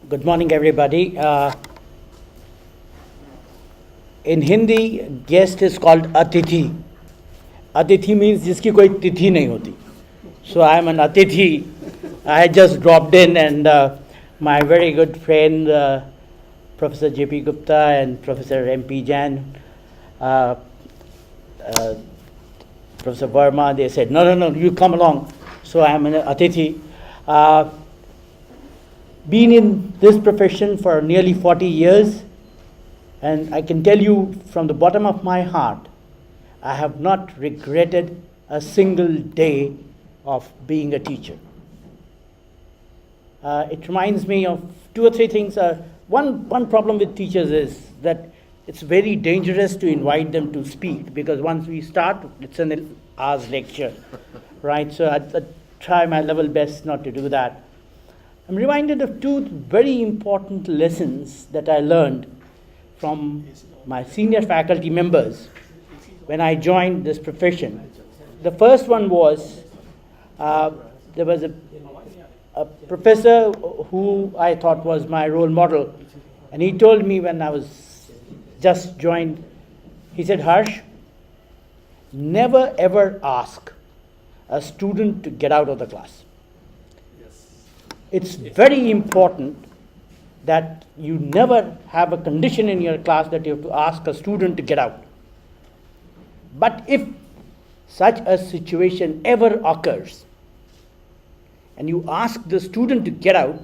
Good morning, everybody. In Hindi, guest is called Atithi. Atithi means जिसकी कोई तिथि नहीं होती. So I am an Atithi. I just dropped in, and my very good friend, Professor J.P. Gupta and Professor M.P. Jain, Professor Verma, they said, no, you come along. So I am an Atithi. Been in this profession for nearly 40 years, and I can tell you from the bottom of my heart, I have not regretted a single day of being a teacher. It reminds me of two or three things. One problem with teachers is that it's very dangerous to invite them to speak, because once we start, it's an hour's lecture, right? So I try my level best not to do that. I'm reminded of two very important lessons that I learned from my senior faculty members when I joined this profession. The first one was, there was a professor who I thought was my role model, and he told me when I was just joined, he said, Harsh, never ever ask a student to get out of the class. It's very important that you never have a condition in your class that you have to ask a student to get out. But if such a situation ever occurs and you ask the student to get out,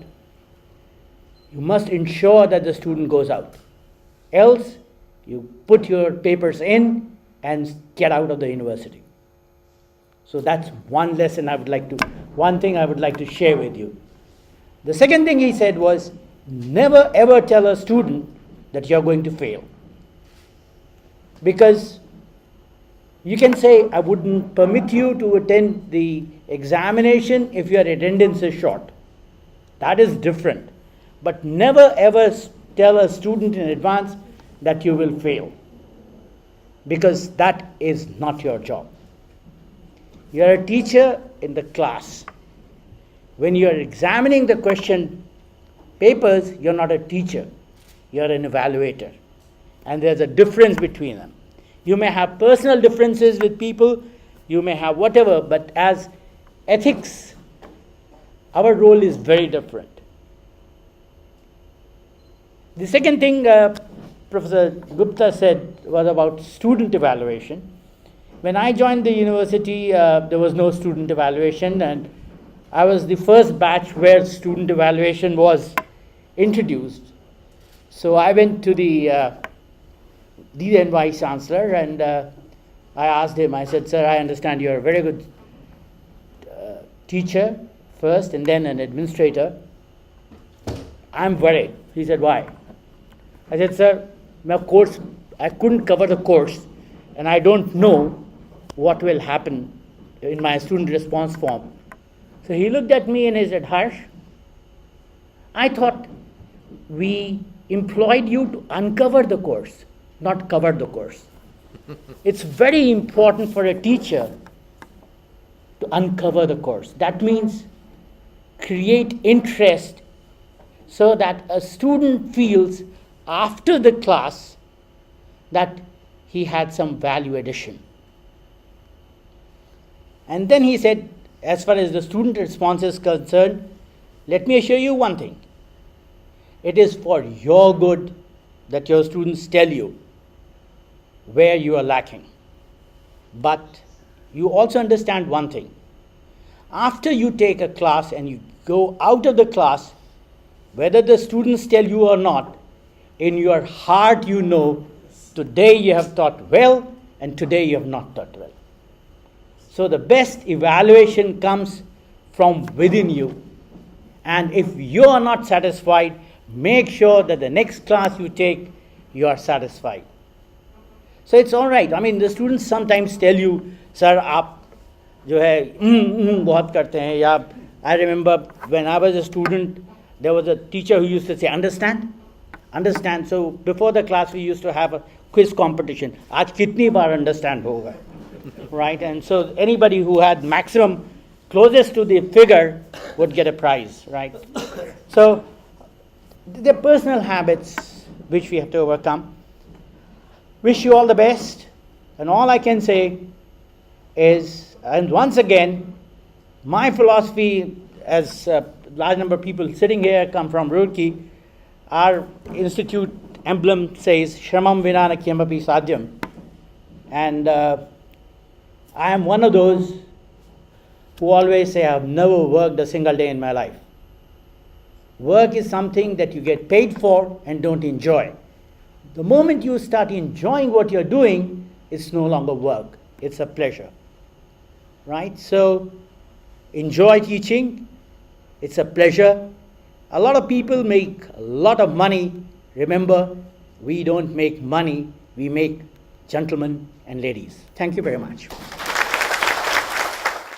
you must ensure that the student goes out. Else, you put your papers in and get out of the university. So that's one lesson one thing I would like to share with you. The second thing he said was, never ever tell a student that you're going to fail. Because you can say, I wouldn't permit you to attend the examination if your attendance is short. That is different. But never ever tell a student in advance that you will fail, because that is not your job. You're a teacher in the class. When you're examining the question papers, you're not a teacher, you're an evaluator. And there's a difference between them. You may have personal differences with people, you may have whatever, but as ethics, our role is very different. The second thing Professor Gupta said was about student evaluation. When I joined the university, there was no student evaluation, and I was the first batch where student evaluation was introduced. So I went to the then Vice Chancellor, and I asked him, I said, sir, I understand you're a very good teacher first and then an administrator. I'm worried. He said, why? I said, sir, I couldn't cover the course, and I don't know what will happen in my student response form. So he looked at me and he said, Harsh, I thought we employed you to uncover the course, not cover the course. It's very important for a teacher to uncover the course. That means create interest so that a student feels after the class that he had some value addition. And then he said, as far as the student response is concerned, let me assure you one thing. It is for your good that your students tell you where you are lacking. But you also understand one thing. After you take a class and you go out of the class, whether the students tell you or not, in your heart you know, today you have taught well and today you have not taught well. So the best evaluation comes from within you. And if you are not satisfied, make sure that the next class you take, you are satisfied. So it's all right. I mean, the students sometimes tell you, sir, aap jo hai, bahut karte hain. Ya, I remember when I was a student, there was a teacher who used to say, understand? Understand. So before the class, we used to have a quiz competition. Aaj kitni baar understand hoga? Right? And so anybody who had maximum closest to the figure would get a prize, right? So They're personal habits which we have to overcome. Wish you all the best. And all I can say is, and once again, my philosophy, as a large number of people sitting here come from Roorkee, our institute emblem says, Shramam Vinana Kyamapi Sadhyam. And I am one of those who always say, I have never worked a single day in my life. Work is something that you get paid for and don't enjoy. The moment you start enjoying what you're doing, it's no longer work, it's a pleasure. Right? So, enjoy teaching, it's a pleasure. A lot of people make a lot of money. Remember, we don't make money, we make gentlemen and ladies. Thank you very much.